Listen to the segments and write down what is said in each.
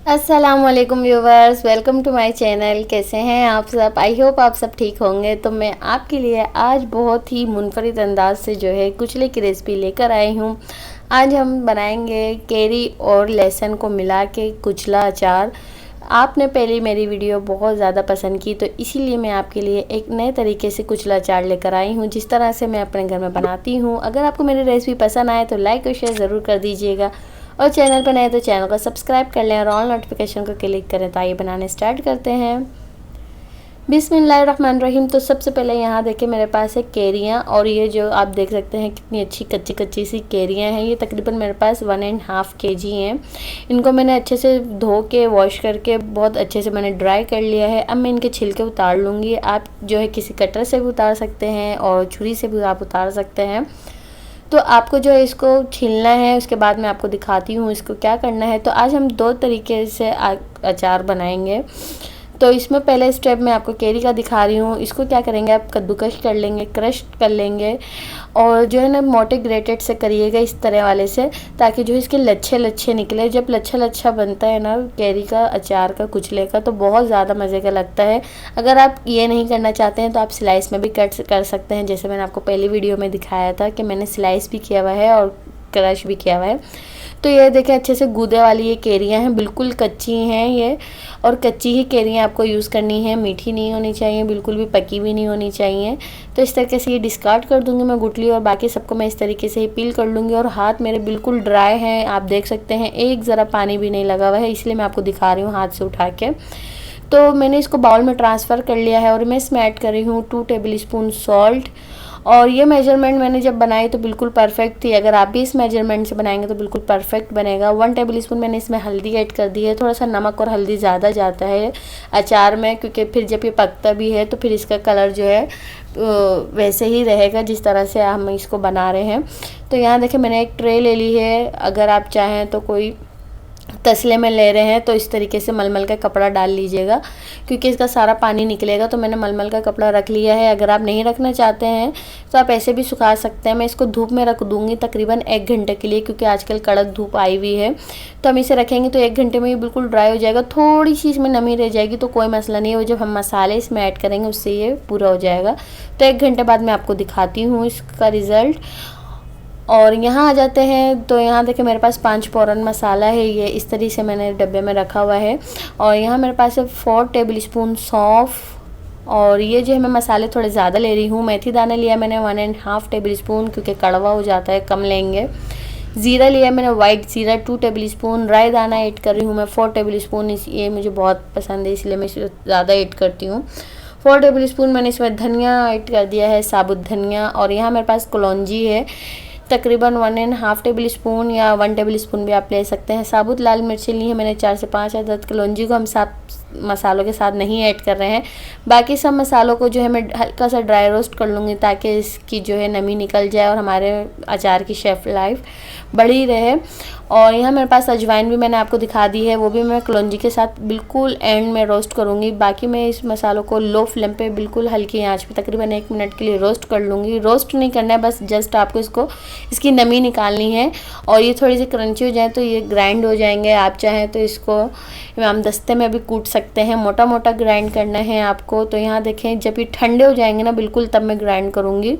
अस्सलामुअलैकुम viewers, welcome to my channel. कैसे हैं आप सब? आई होप आप सब ठीक होंगे। तो मैं आपके लिए आज बहुत ही मुनफरिद अंदाज से जो है कुचले की रेसिपी लेकर आई हूँ। आज हम बनाएंगे कैरी और लहसुन को मिला के कुचला अचार। आपने पहले मेरी वीडियो बहुत ज़्यादा पसंद की, तो इसीलिए मैं आपके लिए एक नए तरीके से कुचला अचार लेकर आई हूँ, जिस तरह से मैं अपने घर में बनाती हूँ। अगर आपको मेरी रेसिपी पसंद आए तो लाइक और शेयर ज़रूर कर दीजिएगा, और चैनल पर नए तो चैनल को सब्सक्राइब कर लें और ऑल नोटिफिकेशन को क्लिक करें। तो आइए बनाने स्टार्ट करते हैं। बिस्मिल्लाहिर्रहमानिर्रहीम। तो सबसे पहले यहाँ देखिए मेरे पास है कैरियाँ, और ये जो आप देख सकते हैं कितनी अच्छी कच्ची कच्ची सी कैरियाँ हैं। ये तकरीबन मेरे पास 1.5 kg हैं। इनको मैंने अच्छे से धो के वॉश करके बहुत अच्छे से मैंने ड्राई कर लिया है। अब मैं इनके छिलके उतार लूँगी। आप जो है किसी कटर से भी उतार सकते हैं और छुरी से भी आप उतार सकते हैं। तो आपको जो है इसको छीलना है, उसके बाद मैं आपको दिखाती हूँ इसको क्या करना है। तो आज हम दो तरीके से अचार बनाएंगे। तो इसमें पहले स्टेप मैं आपको कैरी का दिखा रही हूँ। इसको क्या करेंगे, आप कद्दूकश कर लेंगे, क्रश कर लेंगे, और जो है ना मोटे ग्रेटेड से करिएगा इस तरह वाले से, ताकि जो इसके लच्छे लच्छे निकले। जब लच्छा लच्छा बनता है ना कैरी का अचार का कुचले का, तो बहुत ज़्यादा मज़े का लगता है। अगर आप ये नहीं करना चाहते हैं तो आप स्लाइस में भी कट कर सकते हैं, जैसे मैंने आपको पहली वीडियो में दिखाया था कि मैंने स्लाइस भी किया हुआ है और क्रश भी किया हुआ है। तो ये देखें अच्छे से गूदे वाली ये कैरियाँ हैं, बिल्कुल कच्ची हैं ये, और कच्ची ही कैरियाँ आपको यूज़ करनी है। मीठी नहीं होनी चाहिए, बिल्कुल भी पकी भी नहीं होनी चाहिए। तो इस तरीके से ये डिस्कार्ड कर दूँगी मैं गुठली, और बाकी सबको मैं इस तरीके से ही पील कर लूँगी। और हाथ मेरे बिल्कुल ड्राई हैं, आप देख सकते हैं एक ज़रा पानी भी नहीं लगा हुआ है, इसलिए मैं आपको दिखा रही हूँ हाथ से उठा के। तो मैंने इसको बाउल में ट्रांसफ़र कर लिया है, और मैं इसमें ऐड कर रही हूँ 2 टेबलस्पून सॉल्ट। और ये मेजरमेंट मैंने जब बनाई तो बिल्कुल परफेक्ट थी। अगर आप भी इस मेजरमेंट से बनाएंगे तो बिल्कुल परफेक्ट बनेगा। 1 टेबलस्पून मैंने इसमें हल्दी ऐड कर दी है। थोड़ा सा नमक और हल्दी ज़्यादा जाता है अचार में, क्योंकि फिर जब ये पकता भी है तो फिर इसका कलर जो है वैसे ही रहेगा जिस तरह से हम इसको बना रहे हैं। तो यहाँ देखिए मैंने एक ट्रे ले ली है। अगर आप चाहें तो कोई तसले में ले रहे हैं तो इस तरीके से मलमल का कपड़ा डाल लीजिएगा, क्योंकि इसका सारा पानी निकलेगा। तो मैंने मलमल का कपड़ा रख लिया है। अगर आप नहीं रखना चाहते हैं तो आप ऐसे भी सुखा सकते हैं। मैं इसको धूप में रख दूँगी तकरीबन 1 घंटे के लिए, क्योंकि आजकल कड़क धूप आई हुई है। तो हम इसे रखेंगे तो 1 घंटे में ये बिल्कुल ड्राई हो जाएगा। थोड़ी सी इसमें नमी रह जाएगी तो कोई मसला नहीं है, वो जब हम मसाले इसमें ऐड करेंगे उससे ये पूरा हो जाएगा। तो 1 घंटे बाद मैं आपको दिखाती हूँ इसका रिज़ल्ट। और यहाँ आ जाते हैं। तो यहाँ देखिए मेरे पास 5 फ़ौरन मसाला है, ये इस तरीके से मैंने डब्बे में रखा हुआ है। और यहाँ मेरे पास है 4 टेबलस्पून सौंफ, और ये जो है मैं मसाले थोड़े ज़्यादा ले रही हूँ। मेथी दाना लिया मैंने 1.5 टेबलस्पून, क्योंकि कड़वा हो जाता है, कम लेंगे। ज़ीरा लिया मैंने वाइट ज़ीरा 2 टेबलस्पून। राई दाना ऐड कर रही हूँ मैं 4 टेबलस्पून। ये मुझे बहुत पसंद है इसलिए मैं इसे ज़्यादा ऐड करती हूँ। 4 टेबलस्पून मैंने इसमें धनिया ऐड कर दिया है, साबुत धनिया। और यहाँ मेरे पास कलौंजी है तकरीबन 1.5 टेबलस्पून, या 1 टेबलस्पून भी आप ले सकते हैं। साबुत लाल मिर्ची ली है मैंने 4 से 5 अदद। कलौंजी को हम साथ मसालों के साथ नहीं ऐड कर रहे हैं। बाकी सब मसालों को जो है मैं हल्का सा ड्राई रोस्ट कर लूँगी, ताकि इसकी जो है नमी निकल जाए और हमारे अचार की शेफ लाइफ बढ़ी रहे। और यहाँ मेरे पास अजवाइन भी मैंने आपको दिखा दी है, वो भी मैं कलौंजी के साथ बिल्कुल एंड में रोस्ट करूँगी। बाकी मैं इस मसालों को लो फ्लेम पे बिल्कुल हल्की आंच पे तकरीबन 1 मिनट के लिए रोस्ट कर लूँगी। रोस्ट नहीं करना है, बस जस्ट आपको इसकी नमी निकालनी है। और ये थोड़ी सी क्रंची हो जाए तो ये ग्राइंड हो जाएंगे। आप चाहें तो इसको इमाम दस्ते में भी कूट सकते हैं, मोटा मोटा ग्राइंड करना है आपको। तो यहाँ देखें जब ये ठंडे हो जाएंगे ना बिल्कुल, तब मैं ग्राइंड करूँगी।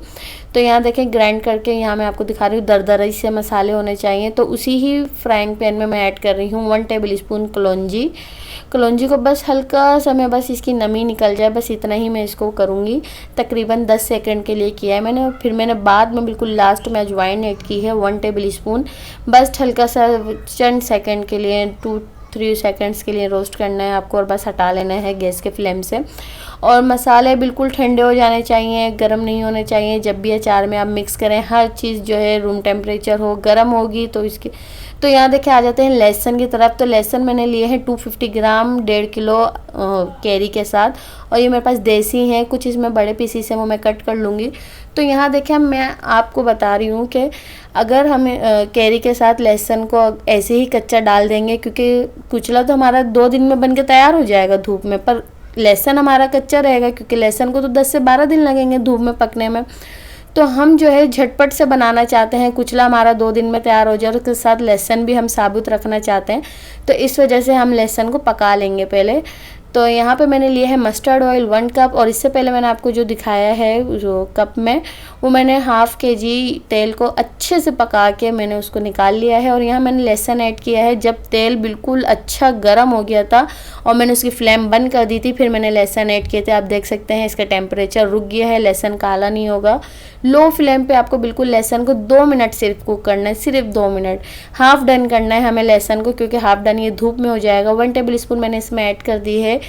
तो यहाँ देखें ग्राइंड करके यहाँ मैं आपको दिखा रही हूँ दरदरे से मसाले होने चाहिए। तो उसी ही फ्राइंग पैन में मैं ऐड कर रही हूँ 1 टेबलस्पून कलौंजी। कलौंजी को बस हल्का सा मैं बस इसकी नमी निकल जाए, बस इतना ही मैं इसको करूँगी। तकरीबन 10 सेकंड के लिए किया है मैंने। फिर मैंने बाद में बिल्कुल लास्ट में अजवाइन ऐड की है 1 टेबलस्पून। बस हल्का सा चंद सेकंड के लिए 2-3 सेकंड्स के लिए रोस्ट करना है आपको, और बस हटा लेना है गैस के फ्लेम से। और मसाले बिल्कुल ठंडे हो जाने चाहिए, गर्म नहीं होने चाहिए। जब भी अचार में आप मिक्स करें हर चीज़ जो है रूम टेम्परेचर हो, गर्म होगी तो इसकी। तो यहाँ देखिए आ जाते हैं लहसुन की तरफ। तो लहसुन मैंने लिए हैं 250 ग्राम, 1.5 किलो कैरी के साथ। और ये मेरे पास देसी हैं, कुछ इसमें बड़े पीसीस हैं, वो मैं कट कर लूँगी। तो यहाँ देखिए मैं आपको बता रही हूँ कि अगर हम कैरी के साथ लहसुन को ऐसे ही कच्चा डाल देंगे, क्योंकि कुचला तो हमारा 2 दिन में बन के तैयार हो जाएगा धूप में, पर लहसुन हमारा कच्चा रहेगा, क्योंकि लहसुन को तो 10 से 12 दिन लगेंगे धूप में पकने में। तो हम जो है झटपट से बनाना चाहते हैं, कुचला हमारा 2 दिन में तैयार हो जाए और उसके साथ लहसुन भी हम साबुत रखना चाहते हैं, तो इस वजह से हम लहसुन को पका लेंगे पहले। तो यहाँ पे मैंने लिया है मस्टर्ड ऑयल 1 कप, और इससे पहले मैंने आपको जो दिखाया है जो कप में, वो मैंने ½ kg तेल को अच्छे से पका के मैंने उसको निकाल लिया है। और यहाँ मैंने लहसुन ऐड किया है। जब तेल बिल्कुल अच्छा गर्म हो गया था और मैंने उसकी फ्लेम बंद कर दी थी, फिर मैंने लहसुन ऐड किए थे। आप देख सकते हैं इसका टेम्परेचर रुक गया है, लहसुन काला नहीं होगा। लो फ्लेम पे आपको बिल्कुल लहसुन को 2 मिनट सिर्फ कुक करना है, सिर्फ 2 मिनट। हाफ डन करना है हमें लहसुन को, क्योंकि हाफ डन ये धूप में हो जाएगा। 1 टेबल स्पून मैंने इसमें ऐड कर दी है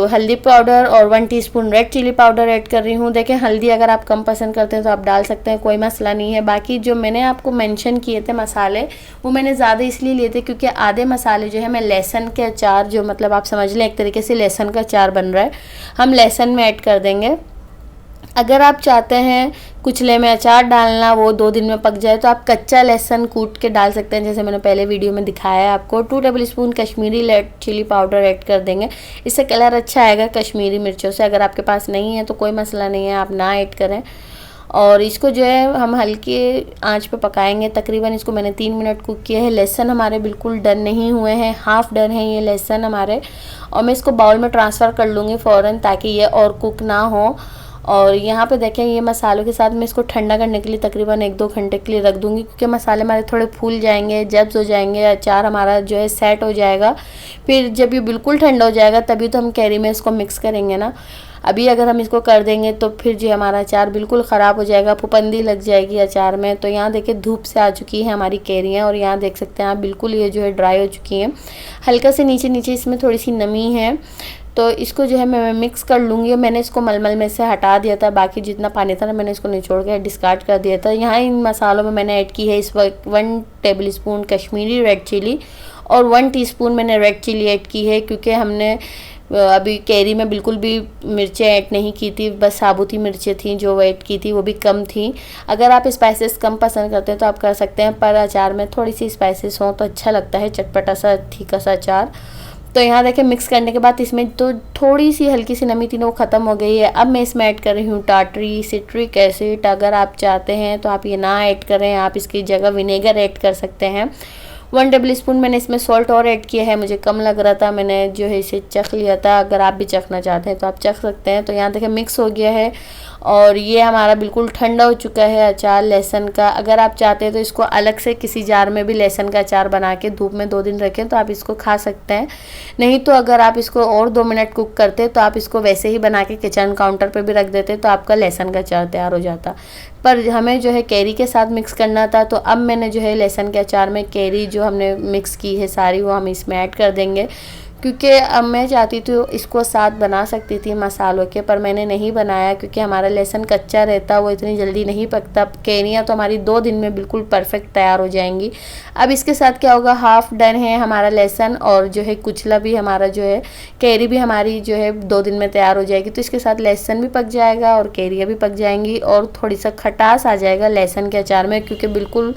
हल्दी पाउडर, और 1 teaspoon red chilli powder add कर रही हूँ। देखें, हल्दी अगर आप कम पसंद करते हैं तो आप डाल सकते हैं, कोई मसला नहीं है। बाकी जो मैंने आपको मेंशन किए थे मसाले, वो मैंने ज़्यादा इसलिए लिए थे क्योंकि आधे मसाले जो है मैं लहसुन के अचार, जो मतलब आप समझ लें एक तरीके से लहसुन का अचार बन रहा है, हम लहसुन में ऐड कर देंगे। अगर आप चाहते हैं कुचले में अचार डालना, वो 2 दिन में पक जाए, तो आप कच्चा लहसुन कूट के डाल सकते हैं, जैसे मैंने पहले वीडियो में दिखाया है आपको। 2 tablespoon Kashmiri red chilli powder add कर देंगे, इससे कलर अच्छा आएगा कश्मीरी मिर्चों से। अगर आपके पास नहीं है तो कोई मसला नहीं है, आप ना ऐड करें। और इसको जो है हम हल्के आंच पे पकाएंगे। तकरीबन इसको मैंने 3 मिनट कुक किया है। लहसुन हमारे बिल्कुल डन नहीं हुए हैं, हाफ डन है ये लहसुन हमारे। और मैं इसको बाउल में ट्रांसफ़र कर लूँगी फ़ौरन, ताकि ये और कुक ना हो। और यहाँ पे देखें, ये मसालों के साथ मैं इसको ठंडा करने के लिए तकरीबन 1-2 घंटे के लिए रख दूँगी, क्योंकि मसाले हमारे थोड़े फूल जाएंगे, जब्स हो जाएंगे, अचार हमारा जो है सेट हो जाएगा। फिर जब ये बिल्कुल ठंडा हो जाएगा तभी तो हम कैरी में इसको मिक्स करेंगे ना। अभी अगर हम इसको कर देंगे तो फिर जो हमारा अचार बिल्कुल ख़राब हो जाएगा, फुफंदी लग जाएगी अचार में। तो यहाँ देखिए धूप से आ चुकी है हमारी कैरियाँ, और यहाँ देख सकते हैं आप बिल्कुल ये जो है ड्राई हो चुकी हैं। हल्का से नीचे नीचे इसमें थोड़ी सी नमी है, तो इसको जो है मैं मिक्स कर लूँगी। मैंने इसको मलमल में से हटा दिया था, बाकी जितना पानी था ना मैंने इसको निचोड़ के डिस्कार्ड कर दिया था। यहाँ इन मसालों में मैंने ऐड की है इस वक्त 1 tablespoon Kashmiri red chilli, और 1 टीस्पून मैंने रेड चिली ऐड की है, क्योंकि हमने अभी कैरी में बिल्कुल भी मिर्चें ऐड नहीं की थी, बस साबुती मिर्चें थी जो ऐड की थी, वो भी कम थी। अगर आप स्पाइसेस कम पसंद करते हैं तो आप कर सकते हैं, पर अचार में थोड़ी सी स्पाइसेस हों तो अच्छा लगता है, चटपटा सा तीखा सा अचार। तो यहाँ देखें मिक्स करने के बाद इसमें तो थोड़ी सी हल्की सी नमी थी ना, वो ख़त्म हो गई है। अब मैं इसमें ऐड कर रही हूँ टाटरी सिट्रिक एसिड। अगर आप चाहते हैं तो आप ये ना ऐड करें, आप इसकी जगह विनेगर ऐड कर सकते हैं। 1 टेबल स्पून मैंने इसमें सॉल्ट और ऐड किया है, मुझे कम लग रहा था, मैंने जो है इसे चख लिया था। अगर आप भी चखना चाहते हैं तो आप चख सकते हैं। तो यहाँ देखें मिक्स हो गया है, और ये हमारा बिल्कुल ठंडा हो चुका है अचार लहसुन का। अगर आप चाहते हैं तो इसको अलग से किसी जार में भी लहसुन का अचार बना के धूप में 2 दिन रखें तो आप इसको खा सकते हैं। नहीं तो अगर आप इसको और 2 मिनट कुक करते तो आप इसको वैसे ही बना के किचन काउंटर पे भी रख देते, तो आपका लहसुन का अचार तैयार हो जाता। पर हमें जो है कैरी के साथ मिक्स करना था, तो अब मैंने जो है लहसुन के अचार में कैरी जो हमने मिक्स की है सारी, वो हम इसमें ऐड कर देंगे। क्योंकि अब मैं चाहती थी इसको साथ बना सकती थी मसालों के, पर मैंने नहीं बनाया क्योंकि हमारा लहसुन कच्चा रहता, वो इतनी जल्दी नहीं पकता। कैरियाँ तो हमारी 2 दिन में बिल्कुल परफेक्ट तैयार हो जाएंगी। अब इसके साथ क्या होगा, हाफ डन है हमारा लहसुन, और जो है कुचला भी हमारा जो है कैरी भी हमारी जो है 2 दिन में तैयार हो जाएगी। तो इसके साथ लहसुन भी पक जाएगा और कैरियाँ भी पक जाएंगी, और थोड़ी सा खटास आ जाएगा लहसुन के अचार में, क्योंकि बिल्कुल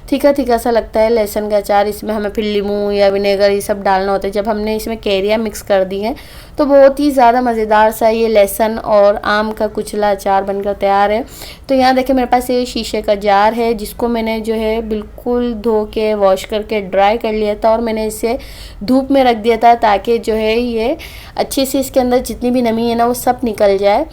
तीखा तीखा सा लगता है लहसुन का अचार। इसमें हमें फिर नींबू या विनेगर ये सब डालना होता है। जब हमने इसमें कैरियाँ मिक्स कर दी हैं तो बहुत ही ज़्यादा मज़ेदार सा ये लहसुन और आम का कुचला अचार बनकर तैयार है। तो यहाँ देखिए मेरे पास ये शीशे का जार है, जिसको मैंने जो है बिल्कुल धो के वॉश करके ड्राई कर लिया था, और मैंने इसे धूप में रख दिया था ताकि जो है ये अच्छे से इसके अंदर जितनी भी नमी है ना वो सब निकल जाए।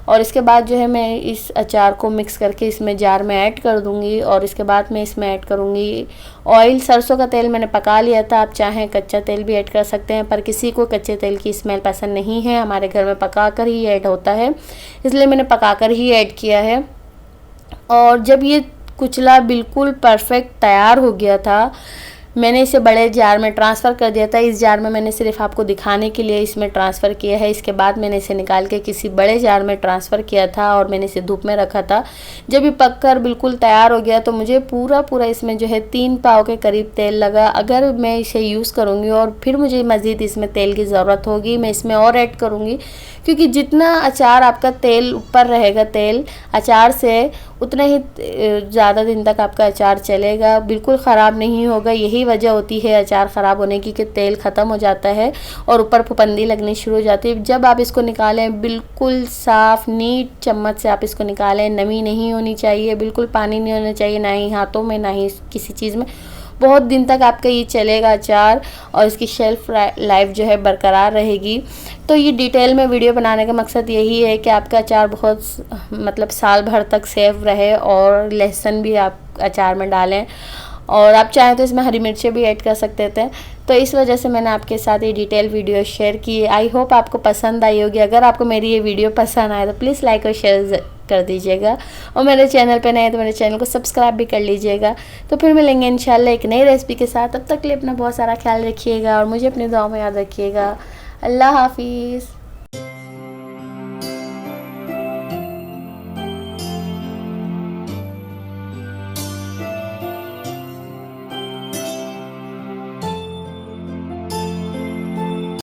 और इसके बाद जो है मैं इस अचार को मिक्स करके इसमें जार में ऐड कर दूंगी, और इसके बाद मैं इसमें ऐड करूंगी ऑयल। सरसों का तेल मैंने पका लिया था, आप चाहें कच्चा तेल भी ऐड कर सकते हैं, पर किसी को कच्चे तेल की स्मेल पसंद नहीं है। हमारे घर में पकाकर ही ऐड होता है, इसलिए मैंने पकाकर ही ऐड किया है। और जब ये कुचला बिल्कुल परफेक्ट तैयार हो गया था, मैंने इसे बड़े जार में ट्रांसफ़र कर दिया था। इस जार में मैंने सिर्फ आपको दिखाने के लिए इसमें ट्रांसफ़र किया है। इसके बाद मैंने इसे निकाल के किसी बड़े जार में ट्रांसफ़र किया था, और मैंने इसे धूप में रखा था। जब ये पककर बिल्कुल तैयार हो गया तो मुझे पूरा इसमें जो है 3 पाव के करीब तेल लगा। अगर मैं इसे यूज़ करूँगी और फिर मुझे मज़ीद इसमें तेल की ज़रूरत होगी, मैं इसमें और ऐड करूँगी, क्योंकि जितना अचार आपका तेल ऊपर रहेगा तेल अचार से, उतना ही ज़्यादा दिन तक आपका अचार चलेगा, बिल्कुल ख़राब नहीं होगा। यही यही वजह होती है अचार ख़राब होने की कि तेल ख़त्म हो जाता है और ऊपर फुफंदी लगनी शुरू हो जाती है। जब आप इसको निकालें बिल्कुल साफ़ नीट चम्मच से आप इसको निकालें, नमी नहीं होनी चाहिए, बिल्कुल पानी नहीं होना चाहिए, ना ही हाथों में ना ही किसी चीज़ में। बहुत दिन तक आपका ये चलेगा अचार और इसकी शेल्फ़ लाइफ जो है बरकरार रहेगी। तो ये डिटेल में वीडियो बनाने का मकसद यही है कि आपका अचार बहुत मतलब साल भर तक सेफ रहे। और लहसुन भी आप अचार में डालें और आप चाहें तो इसमें हरी मिर्चें भी ऐड कर सकते थे। तो इस वजह से मैंने आपके साथ ये डिटेल वीडियो शेयर की। आई होप आपको पसंद आई होगी। अगर आपको मेरी ये वीडियो पसंद आए तो प्लीज़ लाइक और शेयर कर दीजिएगा और मेरे चैनल पे नए हैं तो मेरे चैनल को सब्सक्राइब भी कर लीजिएगा। तो फिर मिलेंगे इंशाल्लाह एक नई रेसिपी के साथ। तब तक के लिए अपना बहुत सारा ख्याल रखिएगा और मुझे अपनी दुआ में याद रखिएगा। अल्लाह हाफिज़।